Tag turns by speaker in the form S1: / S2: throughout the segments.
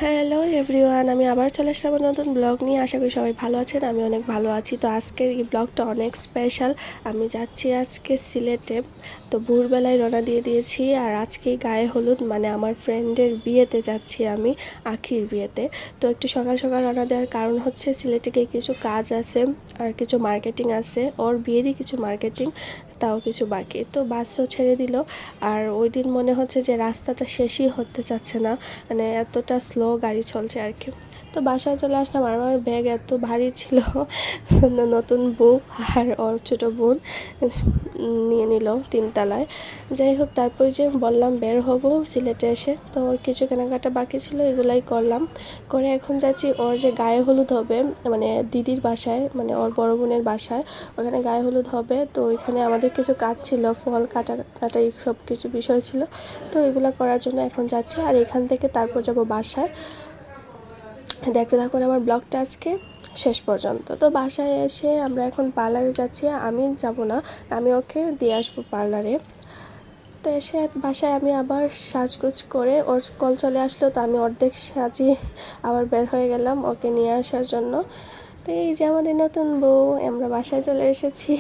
S1: Hello everyone, আমি আবার চলে আসলাম নতুন ব্লগ নিয়ে। আশা করি সবাই ভালো আছেন, আমি অনেক ভালো আছি। তো আজকের এই ব্লগটা অনেক স্পেশাল। আমি যাচ্ছি আজকে সিলেটে। তো ভোরবেলায় রওনা দিয়ে দিয়েছি, আর আজকে গায়ে হলুদ, মানে আমার ফ্রেন্ডের বিয়েতে যাচ্ছি আমি, আখির বিয়েতে। তো একটু সকাল সকাল রওনা দেওয়ার কারণ হচ্ছে সিলেটে গিয়ে কিছু কাজ আছে আর কিছু মার্কেটিং আছে, ওর বিয়েরই কিছু মার্কেটিং, তাও কিছু বাকি। তো বাসও ছেড়ে দিল, আর ওই দিন মনে হচ্ছে যে রাস্তাটা শেষই হতে চাচ্ছে না, মানে এতটা স্লো গাড়ি চলছে আর কি। তো বাসায় চলে আসলাম, আর আমার ব্যাগ এত ভারী ছিল। নতুন বউ আর ওর ছোটো বোন নিয়ে নিল তিনতলায়। যাই হোক, তারপর যে বললাম বের হব সিলেটে এসে, তো ওর কিছু কেনাকাটা বাকি ছিল, এগুলাই করলাম। করে এখন যাচ্ছি ওর যে গায়ে হলুদ হবে, মানে দিদির বাসায়, মানে ওর বড় বোনের বাসায়, ওখানে গায়ে হলুদ হবে। তো ওইখানে আমাদের কিছু কাজ ছিল, ফল কাটা কাটা সব কিছু বিষয় ছিল। তো এগুলো করার জন্য এখন যাচ্ছি, আর এখান থেকে তারপর যাব বাসায়। দেখতে থাকুন আমার ব্লগটা আজকে শেষ পর্যন্ত। তো বাসায় এসে আমরা এখন পার্লারে যাচ্ছি। আমি যাব না, আমি ওকে দিয়ে আসবো পার্লারে। তো এসে বাসায় আমি আবার সাজগোজ করে, ওর কল চলে আসলো, তো আমি অর্ধেক সাজিয়ে আবার বের হয়ে গেলাম ওকে নিয়ে আসার জন্য। তো এই যে আমাদের নতুন বউ, আমরা বাসায় চলে এসেছি।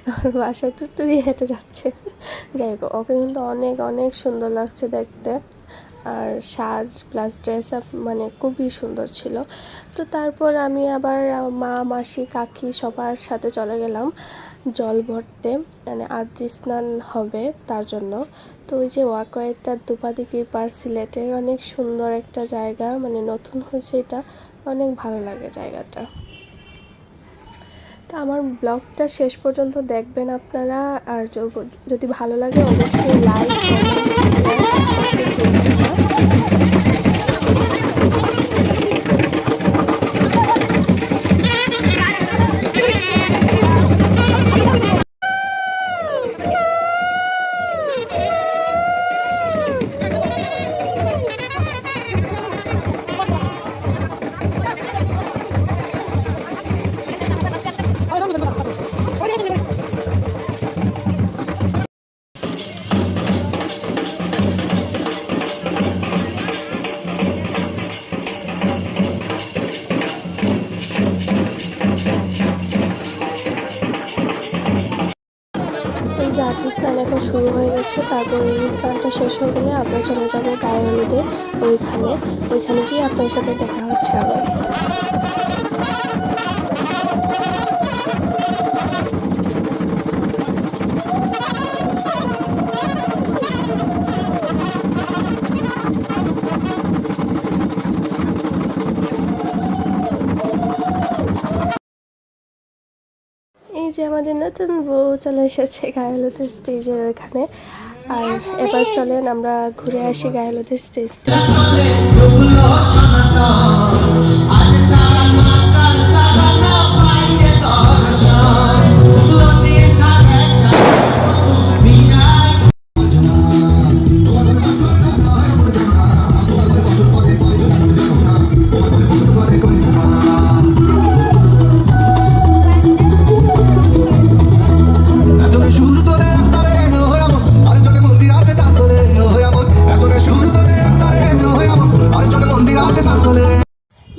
S1: আমার বাসায় তুড়তুড়ি হেঁটে যাচ্ছে। যাই হোক, ওকে কিন্তু অনেক অনেক সুন্দর লাগছে দেখতে, আর সাজ প্লাস ড্রেস আপ মানে খুবই সুন্দর ছিল। তো তারপর আমি আবার মা মাসি কাকি সবার সাথে চলে গেলাম জল ভরতে, মানে আজ স্নান হবে তার জন্য। তো ওই যে ওয়াকওয়েটা দুপাদিকির পার, সিলেটের অনেক সুন্দর একটা জায়গা, মানে নতুন হয়েছে এটা, অনেক ভালো লাগে জায়গাটা। তো আমার ব্লগটা শেষ পর্যন্ত দেখবেন আপনারা, আর যদি ভালো লাগে অবশ্যই লাইক কমেন্ট আজকে স্নান এখন শুরু হয়ে গেছে। তারপর এই স্নানটা শেষ হয়ে গেলে আমরা চলে যাবো গায়ে হলুদের ওইখানে গিয়ে আপনার সাথে দেখা হচ্ছে আবার। এই যে আমাদের নতুন বউ চলে এসেছে গায়ে হলুদের স্টেজের ওখানে। আর এবার চলেন আমরা ঘুরে আসি গায়ে হলুদের স্টেজটা।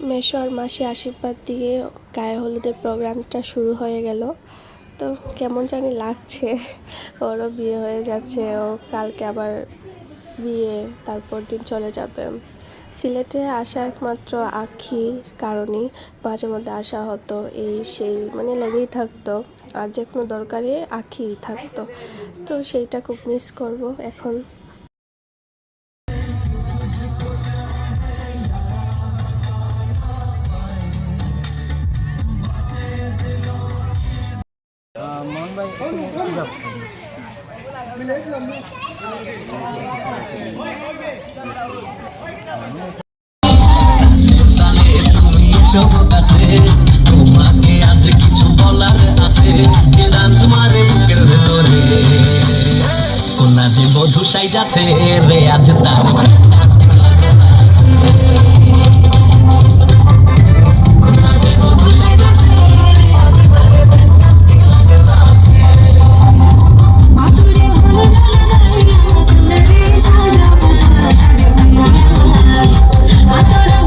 S1: মেশো আর মাসি আশীর্বাদ দিয়ে গায়ে হলুদের প্রোগ্রামটা শুরু হয়ে গেল। তো কেমন জানি লাগছে, ওরও বিয়ে হয়ে যাচ্ছে, ও কালকে আবার বিয়ে, তারপর দিন চলে যাবে। সিলেটে আসা একমাত্র আখির কারণেই মাঝে মধ্যে আসা হতো, এই সেই মানে লেগেই থাকতো, আর যে কোনো দরকারে আখি থাকতো। তো সেইটা খুব মিস করব এখন।
S2: তোমাকে আজ কিছু বলার আছে, মারে বুকের ভেতরে কোনা যে বধূ সাইজাছে রে আজ তার I thought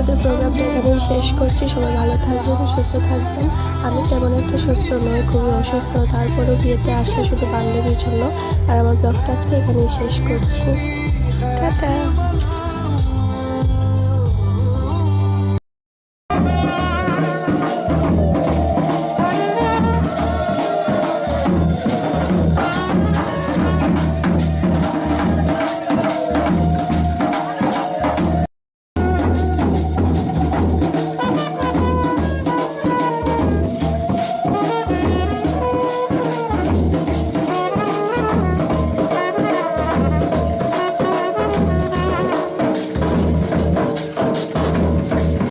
S1: আমাদের প্রোগ্রামটা এখানেই শেষ করছি। সবাই ভালো থাকবেন, সুস্থ থাকবেন। আমি তেমন একটা সুস্থ নই, খুবই অসুস্থ, তারপরেও বিয়েতে আসা শুধু বান্ধবীর জন্য। আর আমার ব্লগটা আজকে এখানেই শেষ করছি। টাটা।